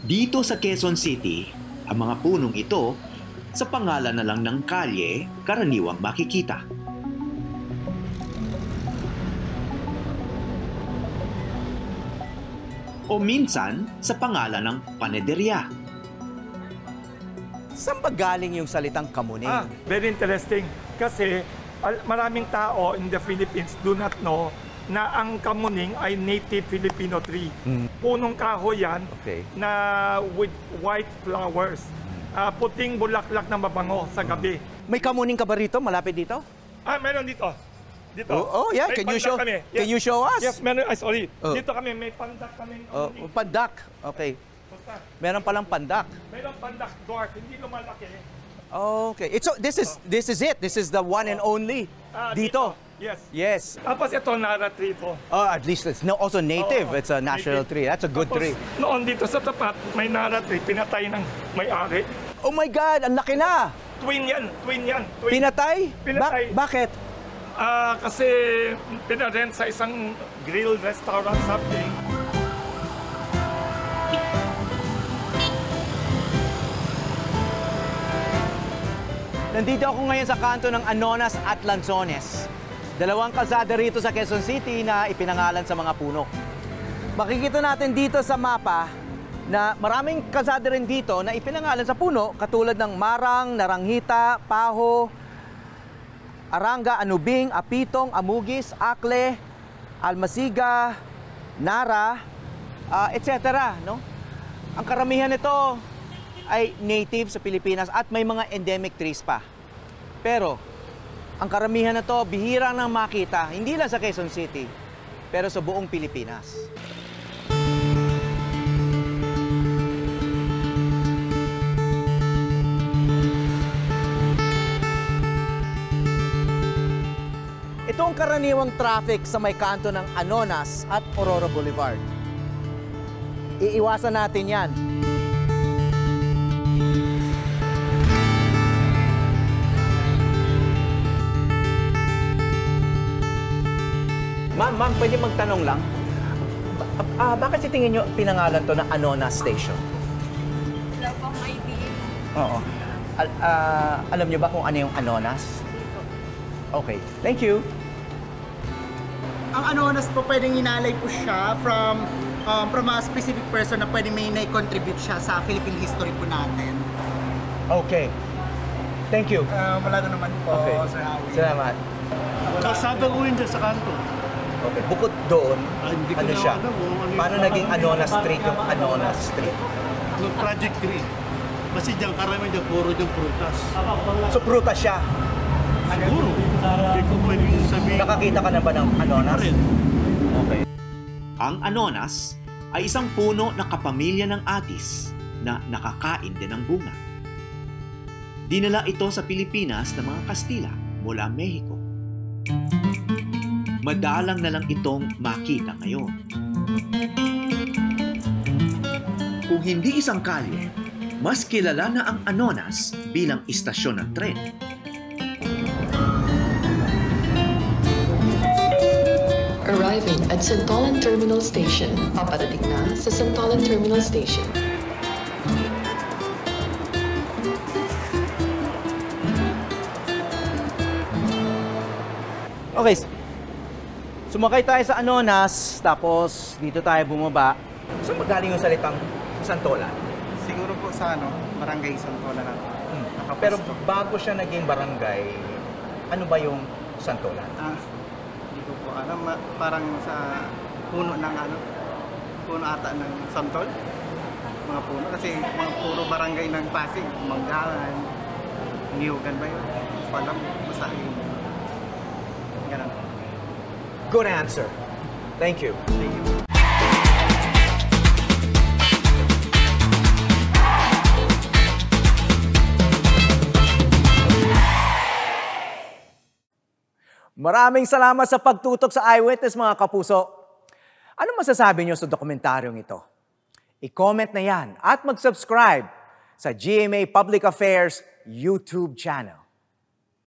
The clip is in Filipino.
Dito sa Quezon City, ang mga punong ito, sa pangalan na lang ng kalye, karaniwang makikita. O minsan, sa pangalan ng panederya. Saan ba galing yung salitang kamuning? Very interesting. Kasi maraming tao in the Philippines do not know na ang kamuning ay native Filipino tree. Punong kahoy yan na with white flowers. Puting bulaklak na mabango sa gabi. May kamuning ka ba rito? Malapit dito? Meron dito. Dito. Oh, yeah. Can you show? Kami. Can you show us? Yes, meron. Sorry. Dito kami, may pandak kami. Pandak. Okay. Meron palang pandak. Meron pandak dwarf, hindi lumalaki. Okay. This is it. This is the one and only. Dito. Yes. Yes. Tapos ito, Nara tree po. At least it's also native. It's a natural tree. That's a good tree. Noon dito sa tapat, may Nara tree, pinatay ng may-ari. Oh my God, ang laki na! Twin yan. Pinatay? Pinatay. Bakit? Kasi pinarent sa isang grill restaurant something. Nandito ako ngayon sa kanto ng Anonas at Lanzones. Dalawang kalsada rito sa Quezon City na ipinangalan sa mga puno. Makikita natin dito sa mapa na maraming kalsada rin dito na ipinangalan sa puno katulad ng Marang, Naranghita, Paho, Aranga, Anubing, Apitong, Amugis, Akle, Almasiga, Nara, etc. No? Ang karamihan nito ay native sa Pilipinas at may mga endemic trees pa. Pero ang karamihan na to bihira nang makita, hindi lang sa Quezon City, pero sa buong Pilipinas. Ito ang karaniwang traffic sa may kanto ng Anonas at Aurora Boulevard. Iiwasan natin yan. Ma'am, pwede magtanong lang? Bakit si tingin nyo pinangalan to na Anonas Station? Wala pong idea. Oo. Alam nyo ba kung ano yung Anonas? Okay. Thank you. Ang Anonas po, pwedeng inalay po siya from a specific person na pwedeng may na-contribute siya sa Philippine history po natin. Okay. Thank you. Wala na naman po, Sir Howie. Salamat. Kalsada ko yun dyan sa kanto. Okay. Bukod doon, hindi ko ano na siya? alam, Paano naging Anonas Street yung Anonas Street? Yung Project 3. Kasi dyan karamihan dyan, puro dyan prutas. So, prutas siya. Siguro. Hindi ko pwedeng sabihin. Nakakita ka na ba ng Anonas? Okay. Ang Anonas ay isang puno na kapamilya ng atis na nakakain din ng bunga. Dinala ito sa Pilipinas ng mga Kastila mula Mexico. Madalang na lang itong makita ngayon. Kung hindi isang kalye, mas kilala na ang Anonas bilang istasyon ng tren. Arriving at Santolan Terminal Station. Paparating na sa Santolan Terminal Station. Okay. Sumakay tayo sa Anonas, tapos dito tayo bumaba. Saan magaling yung salitang Santolan? Siguro po sa Barangay Santolan na. Pero bago siya naging barangay, ano ba yung Santolan? Hindi ko po alam. Parang sa puno ng puno ata ng Santol. Mga puno. Kasi mga puro barangay ng Pasig. Manggalan, Niyugan ba yun? Palam, basta yun. Ganun. Good answer. Thank you. Thank you. Maraming salamat sa pagtutok sa Eyewitness, mga kapuso. Ano masasabi niyo sa dokumentaryong ito? I-comment na yan at mag-subscribe sa GMA Public Affairs YouTube channel.